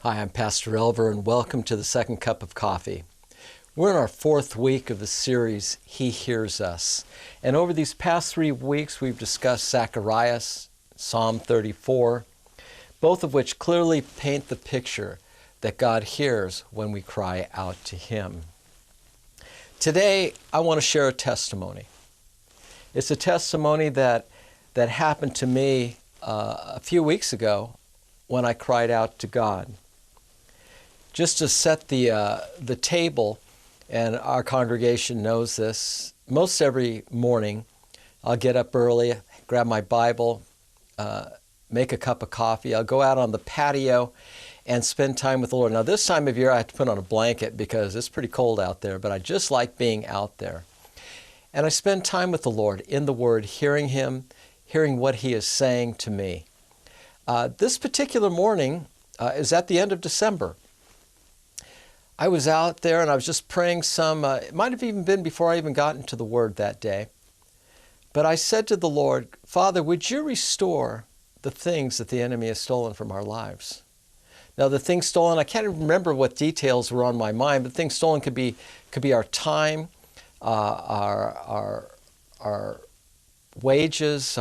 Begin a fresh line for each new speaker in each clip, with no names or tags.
Hi, I'm Pastor Elver, and welcome to the Second Cup of Coffee. We're in our fourth week of the series, He Hears Us. And over these past 3 weeks, we've discussed Zacharias, Psalm 34, both of which clearly paint the picture that God hears when we cry out to Him. Today, I want to share a testimony. It's a testimony that happened to me a few weeks ago when I cried out to God. Just to set the table, and our congregation knows this, most every morning I'll get up early, grab my Bible, make a cup of coffee. I'll go out on the patio and spend time with the Lord. Now this time of year I have to put on a blanket because it's pretty cold out there, but I just like being out there. And I spend time with the Lord in the Word, hearing Him, hearing what He is saying to me. This particular morning is at the end of December. I was out there and I was just praying it might have even been before I even got into the Word that day. But I said to the Lord, Father, would you restore the things that the enemy has stolen from our lives? Now the things stolen, I can't even remember what details were on my mind, but things stolen could be our time, our wages,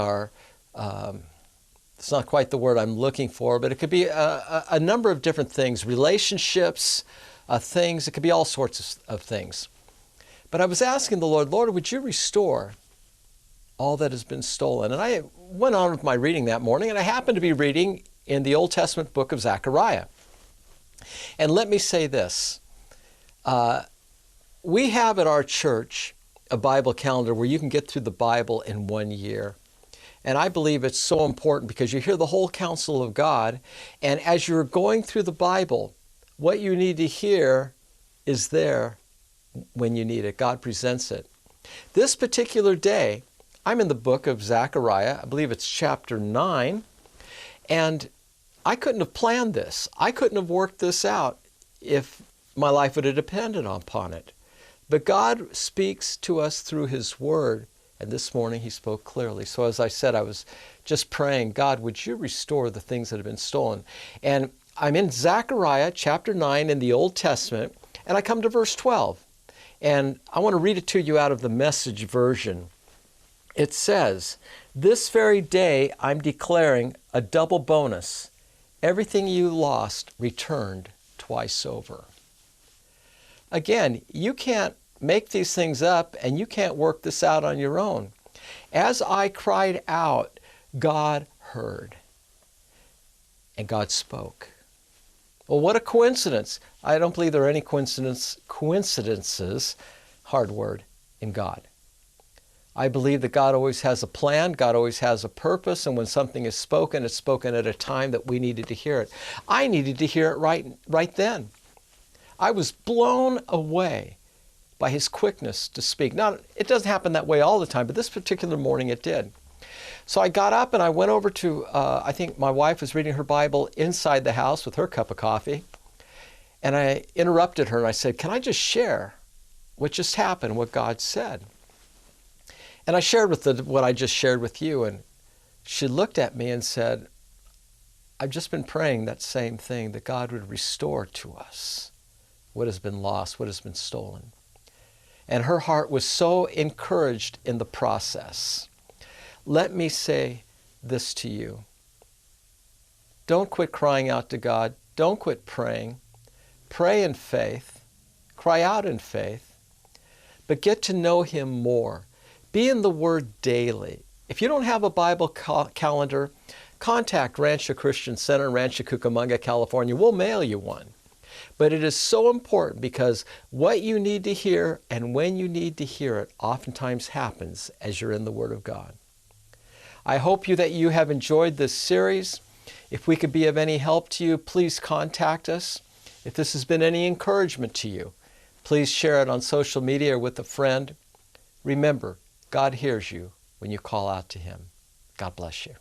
it's not quite the word I'm looking for, but it could be a number of different things, relationships, things. It could be all sorts of things. But I was asking the Lord, would you restore all that has been stolen? And I went on with my reading that morning, and I happened to be reading in the Old Testament book of Zechariah. And let me say this. We have at our church a Bible calendar where you can get through the Bible in 1 year. And I believe it's so important because you hear the whole counsel of God, and as you're going through the Bible, what you need to hear is there when you need it. God presents it. This particular day, I'm in the book of Zechariah. I believe it's chapter 9. And I couldn't have planned this. I couldn't have worked this out if my life would have depended upon it. But God speaks to us through His Word. And this morning He spoke clearly. So as I said, I was just praying, God, would you restore the things that have been stolen? And I'm in Zechariah chapter 9 in the Old Testament, and I come to verse 12. And I want to read it to you out of the Message version. It says, "This very day I'm declaring a double bonus. Everything you lost returned twice over." Again, you can't make these things up, and you can't work this out on your own. As I cried out, God heard, and God spoke. Well, what a coincidence. I don't believe there are any coincidences, hard word, in God. I believe that God always has a plan, God always has a purpose, and when something is spoken, it's spoken at a time that we needed to hear it. I needed to hear it right then. I was blown away by His quickness to speak. Now, it doesn't happen that way all the time, but this particular morning it did. So I got up and I went over to, I think my wife was reading her Bible inside the house with her cup of coffee. And I interrupted her and I said, can I just share what just happened, what God said? And I shared what I just shared with you. And she looked at me and said, I've just been praying that same thing, that God would restore to us what has been lost, what has been stolen. And her heart was so encouraged in the process. Let me say this to you. Don't quit crying out to God. Don't quit praying. Pray in faith. Cry out in faith. But get to know Him more. Be in the Word daily. If you don't have a Bible calendar, contact Rancho Christian Center in Rancho Cucamonga, California. We'll mail you one. But it is so important because what you need to hear and when you need to hear it oftentimes happens as you're in the Word of God. I hope that you have enjoyed this series. If we could be of any help to you, please contact us. If this has been any encouragement to you, please share it on social media or with a friend. Remember, God hears you when you call out to Him. God bless you.